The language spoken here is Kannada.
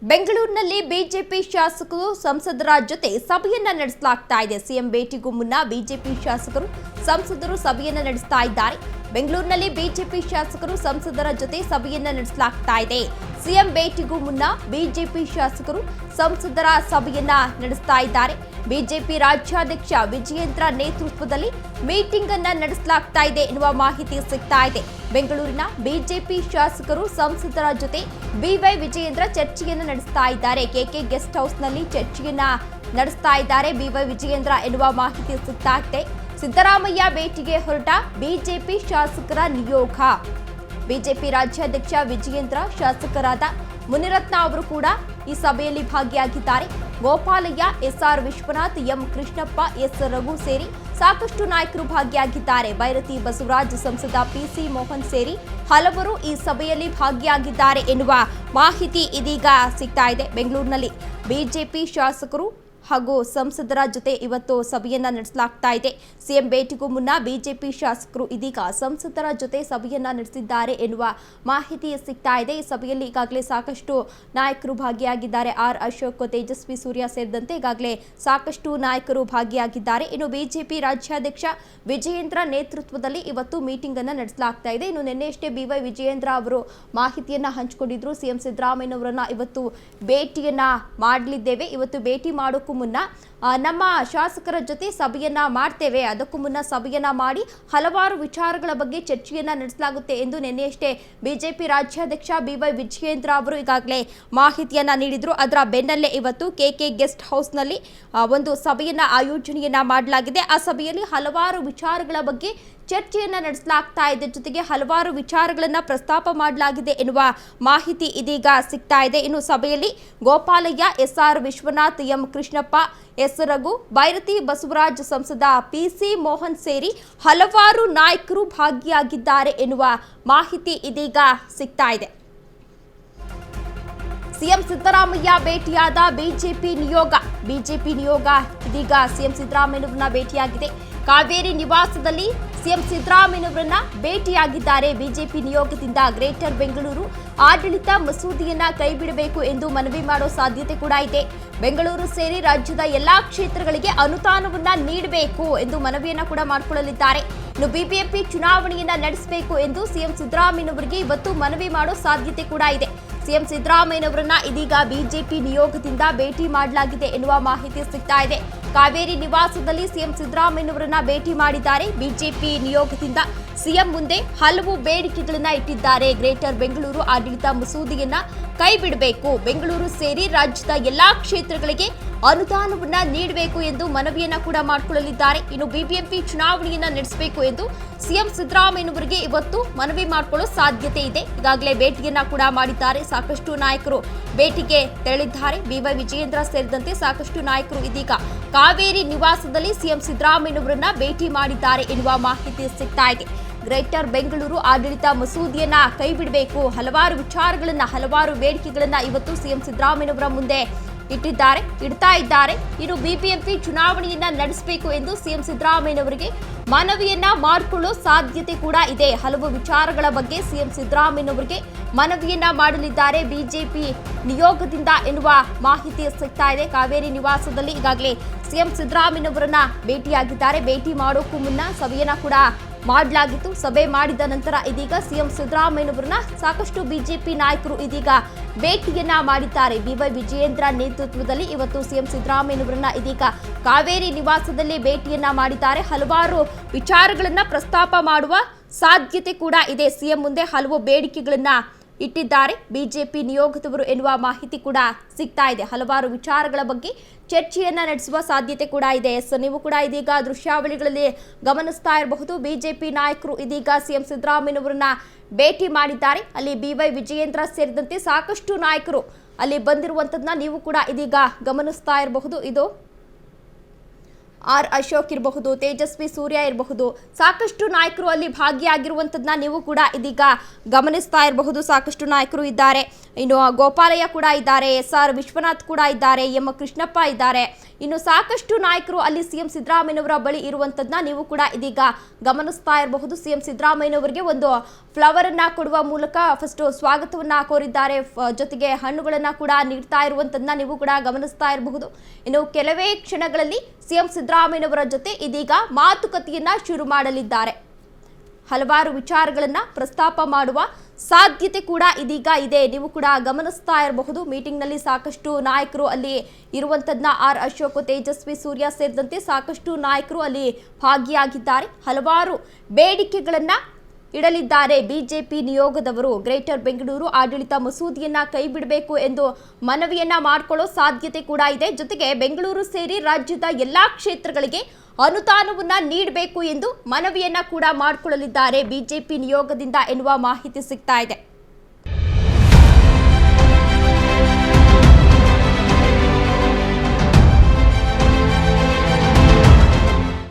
ಬೆಂಗಳೂರಿನಲ್ಲಿ ಬಿಜೆಪಿ ಶಾಸಕರು ಸಂಸದರ ಜೊತೆ ಸಭೆಯನ್ನ ನಡೆಸಲಾಗ್ತಾ ಇದೆ. ಸಿಎಂ ಭೇಟಿಗೂ ಮುನ್ನ ಬಿಜೆಪಿ ಶಾಸಕರು ಸಂಸದರು ಸಭೆಯನ್ನ ನಡೆಸ್ತಾ ಇದ್ದಾರೆ. ಬೆಂಗಳೂರಿನಲ್ಲಿ ಬಿಜೆಪಿ ಶಾಸಕರು ಸಂಸದರ ಜೊತೆ ಸಭೆಯನ್ನ ನಡೆಸಲಾಗ್ತಾ ಇದೆ. ಸಿಎಂ ಭೇಟಿಗೂ ಮುನ್ನ ಬಿಜೆಪಿ ಶಾಸಕರು ಸಂಸದರ ಸಭೆಯನ್ನ ನಡೆಸ್ತಾ ಇದ್ದಾರೆ. ಬಿಜೆಪಿ ರಾಜ್ಯಾಧ್ಯಕ್ಷ ವಿಜಯೇಂದ್ರ ನೇತೃತ್ವದಲ್ಲಿ ಮೀಟಿಂಗ್ ಅನ್ನ ನಡೆಸಲಾಗ್ತಾ ಇದೆ ಎನ್ನುವ ಮಾಹಿತಿ ಸಿಗ್ತಾ ಇದೆ. ಬೆಂಗಳೂರಿನ ಬಿಜೆಪಿ ಶಾಸಕರು ಸಂಸದರ ಜೊತೆ ಬಿವೈ ವಿಜಯೇಂದ್ರ ಚರ್ಚೆಯನ್ನು ನಡೆಸ್ತಾ ಇದ್ದಾರೆ. ಕೆಕೆ ಗೆಸ್ಟ್ ಹೌಸ್ನಲ್ಲಿ ಚರ್ಚೆಯನ್ನ ನಡೆಸ್ತಾ ಇದ್ದಾರೆ ಬಿವೈ ವಿಜಯೇಂದ್ರ ಎನ್ನುವ ಮಾಹಿತಿ ಸಿಗ್ತಾ ಇದೆ. ಸಿದ್ದರಾಮಯ್ಯ ಭೇಟಿಗೆ ಹೊರಟ ಬಿಜೆಪಿ ಶಾಸಕರ ನಿಯೋಗ. ಬಿಜೆಪಿ ರಾಜ್ಯಾಧ್ಯಕ್ಷ ವಿಜಯೇಂದ್ರ, ಶಾಸಕರಾದ ಮುನಿರತ್ನ ಅವರು ಕೂಡ ಈ ಸಭೆಯಲ್ಲಿ ಭಾಗಿಯಾಗಿದ್ದಾರೆ. Gopalaiah, S R Vishwanath, M Krishnappa, S Raghu ಸೇರಿ ಸಾಕಷ್ಟು ನಾಯಕರು ಭಾಗಿಯಾಗಿದ್ದಾರೆ. ಬೈರತಿ ಬಸವರಾಜ್, ಸಂಸದ ಪಿಸಿ ಮೋಹನ್ ಸೇರಿ ಹಲವರು ಈ ಸಭೆಯಲ್ಲಿ ಭಾಗಿಯಾಗಿದ್ದಾರೆ ಎನ್ನುವ ಮಾಹಿತಿ ಇದೀಗ ಸಿಗ್ತಾ ಇದೆ. ಬೆಂಗಳೂರಿನಲ್ಲಿ ಬಿಜೆಪಿ ಶಾಸಕರು ಹಾಗೂ ಸಂಸದರ ಜೊತೆ ಇವತ್ತು ಸಭೆಯನ್ನ ನಡೆಸಲಾಗ್ತಾ ಇದೆ. ಸಿಎಂ ಭೇಟಿಗೂ ಮುನ್ನ ಬಿಜೆಪಿ ಶಾಸಕರು ಇದೀಗ ಸಂಸದರ ಜೊತೆ ಸಭೆಯನ್ನ ನಡೆಸಿದ್ದಾರೆ ಎನ್ನುವ ಮಾಹಿತಿ ಸಿಗ್ತಾ ಇದೆ. ಈ ಸಭೆಯಲ್ಲಿ ಈಗಾಗಲೇ ಸಾಕಷ್ಟು ನಾಯಕರು ಭಾಗಿಯಾಗಿದ್ದಾರೆ. ಆರ್ ಅಶೋಕ್, ತೇಜಸ್ವಿ ಸೂರ್ಯ ಸೇರಿದಂತೆ ಈಗಾಗಲೇ ಸಾಕಷ್ಟು ನಾಯಕರು ಭಾಗಿಯಾಗಿದ್ದಾರೆ. ಇನ್ನು ಬಿಜೆಪಿ ರಾಜ್ಯಾಧ್ಯಕ್ಷ ವಿಜಯೇಂದ್ರ ನೇತೃತ್ವದಲ್ಲಿ ಇವತ್ತು ಮೀಟಿಂಗ್ ಅನ್ನ ನಡೆಸಲಾಗ್ತಾ ಇದೆ. ಇನ್ನು ನಿನ್ನೆಯಷ್ಟೇ ಬಿವೈ ವಿಜಯೇಂದ್ರ ಅವರು ಮಾಹಿತಿಯನ್ನ ಹಂಚಿಕೊಂಡಿದ್ರು. ಸಿಎಂ ಸಿದ್ದರಾಮಯ್ಯನವರನ್ನ ಇವತ್ತು ಭೇಟಿಯನ್ನ ಮಾಡಲಿದ್ದೇವೆ, ಇವತ್ತು ಭೇಟಿ ಮಾಡೋಕ್ಕೂ ಮುನ್ನ ನಮ್ಮ ಶಾಸಕರ ಜೊತೆ ಸಭೆಯನ್ನ ಮಾಡ್ತೇವೆ, ಅದಕ್ಕೂ ಮುನ್ನ ಸಭೆಯನ್ನ ಮಾಡಿ ಹಲವಾರು ವಿಚಾರಗಳ ಬಗ್ಗೆ ಚರ್ಚೆಯನ್ನ ನಡೆಸಲಾಗುತ್ತೆ ಎಂದು ನಿನ್ನೆಯಷ್ಟೇ ಬಿಜೆಪಿ ರಾಜ್ಯಾಧ್ಯಕ್ಷ ಬಿವೈ ವಿಜಯೇಂದ್ರ ಅವರು ಈಗಾಗಲೇ ಮಾಹಿತಿಯನ್ನ ನೀಡಿದ್ರು. ಅದರ ಬೆನ್ನಲ್ಲೇ ಇವತ್ತು ಕೆಕೆ ಗೆಸ್ಟ್ ಹೌಸ್ನಲ್ಲಿ ಒಂದು ಸಭೆಯನ್ನ ಆಯೋಜನೆಯನ್ನ ಮಾಡಲಾಗಿದೆ. ಆ ಸಭೆಯಲ್ಲಿ ಹಲವಾರು ವಿಚಾರಗಳ ಬಗ್ಗೆ ಚರ್ಚೆಯನ್ನ ನಡೆಸಲಾಗ್ತಾ ಇದೆ. ಜೊತೆಗೆ ಹಲವಾರು ವಿಚಾರಗಳನ್ನ ಪ್ರಸ್ತಾಪ ಮಾಡಲಾಗಿದೆ ಎನ್ನುವ ಮಾಹಿತಿ ಇದೀಗ ಸಿಗ್ತಾ ಇದೆ. ಇನ್ನು ಸಭೆಯಲ್ಲಿ Gopalaiah, S R Vishwanath, M Krishnappa, S Raghu, Byrathi Basavaraj, ಸಂಸದ ಪಿಸಿ ಮೋಹನ್ ಸೇರಿ ಹಲವಾರು ನಾಯಕರು ಭಾಗಿಯಾಗಿದ್ದಾರೆ ಎನ್ನುವ ಮಾಹಿತಿ ಇದೀಗ ಸಿಗ್ತಾ ಇದೆ. ಸಿಎಂ ಸಿದ್ದರಾಮಯ್ಯ ಭೇಟಿಯಾದ ಬಿಜೆಪಿ ನಿಯೋಗ ಇದೀಗ ಸಿಎಂ ಸಿದ್ದರಾಮಯ್ಯನವರನ್ನ ಭೇಟಿಯಾಗಿದೆ. ಕಾವೇರಿ ನಿವಾಸದಲ್ಲಿ ಸಿಎಂ ಸಿದ್ದರಾಮಯ್ಯನವರನ್ನ ಭೇಟಿಯಾಗಿದ್ದಾರೆ. ಬಿಜೆಪಿ ನಿಯೋಗದಿಂದ ಗ್ರೇಟರ್ ಬೆಂಗಳೂರು ಆಡಳಿತ ಮಸೂದೆಯನ್ನ ಕೈಬಿಡಬೇಕು ಎಂದು ಮನವಿ ಮಾಡೋ ಸಾಧ್ಯತೆ ಕೂಡ ಇದೆ. ಬೆಂಗಳೂರು ಸೇರಿ ರಾಜ್ಯದ ಎಲ್ಲಾ ಕ್ಷೇತ್ರಗಳಿಗೆ ಅನುದಾನವನ್ನ ನೀಡಬೇಕು ಎಂದು ಮನವಿಯನ್ನ ಕೂಡ ಮಾಡಿಕೊಳ್ಳಲಿದ್ದಾರೆ. ಇನ್ನು ಬಿಬಿಎಂಪಿ ಚುನಾವಣೆಯನ್ನ ನಡೆಸಬೇಕು ಎಂದು ಸಿಎಂ ಸಿದ್ದರಾಮಯ್ಯನವರಿಗೆ ಇವತ್ತು ಮನವಿ ಮಾಡೋ ಸಾಧ್ಯತೆ ಕೂಡ ಇದೆ. ಸಿಎಂ ಸಿದ್ದರಾಮಯ್ಯನವರನ್ನ ಇದೀಗ ಬಿಜೆಪಿ ನಿಯೋಗದಿಂದ ಭೇಟಿ ಮಾಡಲಾಗಿದೆ ಎನ್ನುವ ಮಾಹಿತಿ ಸಿಗ್ತಾ ಇದೆ. ಕಾವೇರಿ ನಿವಾಸದಲ್ಲಿ ಸಿಎಂ ಸಿದ್ದರಾಮಯ್ಯನವರನ್ನ ಭೇಟಿ ಮಾಡಿದ್ದಾರೆ. ಬಿಜೆಪಿ ನಿಯೋಗದಿಂದ ಸಿಎಂ ಮುಂದೆ ಹಲವು ಬೇಡಿಕೆಗಳನ್ನ ಇಟ್ಟಿದ್ದಾರೆ. ಗ್ರೇಟರ್ ಬೆಂಗಳೂರು ಆಡಳಿತ ಮಸೂದೆಯನ್ನ ಕೈಬಿಡಬೇಕು, ಬೆಂಗಳೂರು ಸೇರಿ ರಾಜ್ಯದ ಎಲ್ಲಾ ಕ್ಷೇತ್ರಗಳಿಗೆ ಅನುದಾನವನ್ನ ನೀಡಬೇಕು ಎಂದು ಮನವಿಯನ್ನ ಕೂಡ ಮಾಡಿಕೊಳ್ಳಲಿದ್ದಾರೆ. ಇನ್ನು ಬಿಬಿಎಂಪಿ ಚುನಾವಣೆಯನ್ನ ನಡೆಸಬೇಕು ಎಂದು ಸಿಎಂ ಸಿದ್ದರಾಮಯ್ಯನವರಿಗೆ ಇವತ್ತು ಮನವಿ ಮಾಡಿಕೊಳ್ಳೋ ಸಾಧ್ಯತೆ ಇದೆ. ಈಗಾಗಲೇ ಭೇಟಿಯನ್ನ ಕೂಡ ಮಾಡಿದ್ದಾರೆ. ಸಾಕಷ್ಟು ನಾಯಕರು ಭೇಟಿಗೆ ತೆರಳಿದ್ದಾರೆ. ಬಿವೈ ವಿಜಯೇಂದ್ರ ಸೇರಿದಂತೆ ಸಾಕಷ್ಟು ನಾಯಕರು ಇದೀಗ ಕಾವೇರಿ ನಿವಾಸದಲ್ಲಿ ಸಿಎಂ ಸಿದ್ದರಾಮಯ್ಯನವರನ್ನ ಭೇಟಿ ಮಾಡಿದ್ದಾರೆ ಎನ್ನುವ ಮಾಹಿತಿ ಸಿಗ್ತಾ ಇದೆ. ಗ್ರೇಟರ್ ಬೆಂಗಳೂರು ಆಡಳಿತ ಮಸೂದೆಯನ್ನ ಕೈಬಿಡಬೇಕು, ಹಲವಾರು ವಿಚಾರಗಳನ್ನ, ಹಲವಾರು ಬೇಡಿಕೆಗಳನ್ನ ಇವತ್ತು ಸಿಎಂ ಸಿದ್ದರಾಮಯ್ಯನವರ ಮುಂದೆ ಇಡ್ತಾ ಇದ್ದಾರೆ. ಇನ್ನು ಬಿಬಿಎಂಪಿ ಚುನಾವಣೆಯನ್ನ ನಡೆಸಬೇಕು ಎಂದು ಸಿಎಂ ಸಿದ್ದರಾಮಯ್ಯನವರಿಗೆ ಮನವಿಯನ್ನ ಮಾಡಿಕೊಳ್ಳೋ ಸಾಧ್ಯತೆ ಕೂಡ ಇದೆ. ಹಲವು ವಿಚಾರಗಳ ಬಗ್ಗೆ ಸಿಎಂ ಸಿದ್ದರಾಮಯ್ಯನವರಿಗೆ ಮನವಿಯನ್ನ ಮಾಡಲಿದ್ದಾರೆ ಬಿಜೆಪಿ ನಿಯೋಗದಿಂದ ಎನ್ನುವ ಮಾಹಿತಿ ಸಿಗ್ತಾ ಇದೆ. ಕಾವೇರಿ ನಿವಾಸದಲ್ಲಿ ಈಗಾಗಲೇ ಸಿಎಂ ಸಿದ್ದರಾಮಯ್ಯನವರನ್ನ ಭೇಟಿಯಾಗಿದ್ದಾರೆ. ಭೇಟಿ ಮಾಡೋಕ್ಕೂ ಮುನ್ನ ಸಭೆಯನ್ನ ಕೂಡ ಮಾಡಲಾಗಿತ್ತು. ಸಭೆ ಮಾಡಿದ ನಂತರ ಇದೀಗ ಸಿಎಂ ಸಿದ್ದರಾಮಯ್ಯನವರನ್ನ ಸಾಕಷ್ಟು ಬಿಜೆಪಿ ನಾಯಕರು ಇದೀಗ ಭೇಟಿಯನ್ನ ಮಾಡಿದ್ದಾರೆ. ಬಿವೈ ವಿಜಯೇಂದ್ರ ನೇತೃತ್ವದಲ್ಲಿ ಇವತ್ತು ಸಿಎಂ ಸಿದ್ದರಾಮಯ್ಯನವರನ್ನ ಇದೀಗ ಕಾವೇರಿ ನಿವಾಸದಲ್ಲಿ ಭೇಟಿಯನ್ನ ಮಾಡಿದ್ದಾರೆ. ಹಲವಾರು ವಿಚಾರಗಳನ್ನ ಪ್ರಸ್ತಾಪ ಮಾಡುವ ಸಾಧ್ಯತೆ ಕೂಡ ಇದೆ. ಸಿಎಂ ಮುಂದೆ ಹಲವು ಬೇಡಿಕೆಗಳನ್ನ ಇಟ್ಟಿದ್ದಾರೆ ಬಿಜೆಪಿ ನಿಯೋಗದವರು ಎನ್ನುವ ಮಾಹಿತಿ ಕೂಡ ಸಿಗ್ತಾ ಇದೆ. ಹಲವಾರು ವಿಚಾರಗಳ ಬಗ್ಗೆ ಚರ್ಚೆಯನ್ನ ನಡೆಸುವ ಸಾಧ್ಯತೆ ಕೂಡ ಇದೆ. ನೀವು ಕೂಡ ಇದೀಗ ದೃಶ್ಯಾವಳಿಗಳಲ್ಲಿ ಗಮನಿಸ್ತಾ ಇರಬಹುದು. ಬಿಜೆಪಿ ನಾಯಕರು ಇದೀಗ ಸಿಎಂ ಸಿದ್ದರಾಮಯ್ಯನವರನ್ನ ಭೇಟಿ ಮಾಡಿದ್ದಾರೆ. ಅಲ್ಲಿ ಬಿವೈ ವಿಜಯೇಂದ್ರ ಸೇರಿದಂತೆ ಸಾಕಷ್ಟು ನಾಯಕರು ಅಲ್ಲಿ ಬಂದಿರುವಂತದನ್ನ ನೀವು ಕೂಡ ಇದೀಗ ಗಮನಿಸ್ತಾ ಇರಬಹುದು. ಇದು ಆರ್ ಅಶೋಕ್ ಇರಬಹುದು, ತೇಜಸ್ವಿ ಸೂರ್ಯ ಇರಬಹುದು, ಸಾಕಷ್ಟು ನಾಯಕರು ಅಲ್ಲಿ ಭಾಗಿಯಾಗಿರುವಂತದನ್ನ ನೀವು ಕೂಡ ಇದೀಗ ಗಮನಿಸ್ತಾ ಇರಬಹುದು. ಸಾಕಷ್ಟು ನಾಯಕರು ಇದ್ದಾರೆ. ಇನ್ನು ಗೋಪಾಲಯ್ಯ ಕೂಡ ಇದ್ದಾರೆ, ಎಸ್ಆರ್ ವಿಶ್ವನಾಥ್ ಕೂಡ ಇದ್ದಾರೆ, ಎಂ ಕೃಷ್ಣಪ್ಪ ಇದ್ದಾರೆ. ಇನ್ನು ಸಾಕಷ್ಟು ನಾಯಕರು ಅಲ್ಲಿ ಸಿಎಂ ಸಿದ್ದರಾಮಯ್ಯನವರ ಬಳಿ ಇರುವಂತದನ್ನ ನೀವು ಕೂಡ ಇದೀಗ ಗಮನಿಸ್ತಾ ಇರಬಹುದು. ಸಿಎಂ ಸಿದ್ದರಾಮಯ್ಯನವರಿಗೆ ಒಂದು ಫ್ಲವರ್ ಅನ್ನ ಕೊಡುವ ಮೂಲಕ ಫಸ್ಟ್ ಸ್ವಾಗತವನ್ನ ಕೋರಿದ್ದಾರೆ. ಜೊತೆಗೆ ಹಣ್ಣುಗಳನ್ನ ಕೂಡ ನೀಡ್ತಾ ಇರುವಂತದನ್ನ ನೀವು ಕೂಡ ಗಮನಿಸ್ತಾ ಇರಬಹುದು. ಇನ್ನು ಕೆಲವೇ ಕ್ಷಣಗಳಲ್ಲಿ ಸಿಎಂ ಸಿದ್ದರಾಮಯ್ಯನವರ ಜೊತೆ ಇದೀಗ ಮಾತುಕತೆಯನ್ನ ಶುರು ಮಾಡಲಿದ್ದಾರೆ. ಹಲವಾರು ವಿಚಾರಗಳನ್ನ ಪ್ರಸ್ತಾಪ ಮಾಡುವ ಸಾಧ್ಯತೆ ಕೂಡ ಇದೀಗ ಇದೆ. ನೀವು ಕೂಡ ಗಮನಿಸ್ತಾ ಇರಬಹುದು. ಮೀಟಿಂಗ್ ನಲ್ಲಿ ಸಾಕಷ್ಟು ನಾಯಕರು ಅಲ್ಲಿ ಇರುವಂತದನ್ನ ಆರ್ ಅಶೋಕ್, ತೇಜಸ್ವಿ ಸೂರ್ಯ ಸೇರಿದಂತೆ ಸಾಕಷ್ಟು ನಾಯಕರು ಅಲ್ಲಿ ಭಾಗಿಯಾಗಿದ್ದಾರೆ. ಹಲವಾರು ಬೇಡಿಕೆಗಳನ್ನ ಇಡಲಿದ್ದಾರೆ ಬಿಜೆಪಿ ನಿಯೋಗದವರು. ಗ್ರೇಟರ್ ಬೆಂಗಳೂರು ಆಡಳಿತ ಮಸೂದೆಯನ್ನ ಕೈ ಬಿಡಬೇಕು ಎಂದು ಮನವಿಯನ್ನ ಮಾಡಿಕೊಳ್ಳೋ ಸಾಧ್ಯತೆ ಕೂಡ ಇದೆ. ಜೊತೆಗೆ ಬೆಂಗಳೂರು ಸೇರಿ ರಾಜ್ಯದ ಎಲ್ಲಾ ಕ್ಷೇತ್ರಗಳಿಗೆ ಅನುದಾನವನ್ನ ನೀಡಬೇಕು ಎಂದು ಮನವಿಯನ್ನ ಕೂಡ ಮಾಡಿಕೊಳ್ಳಲಿದ್ದಾರೆ ಬಿಜೆಪಿ ನಿಯೋಗದಿಂದ ಎನ್ನುವ ಮಾಹಿತಿ ಸಿಗ್ತಾ ಇದೆ.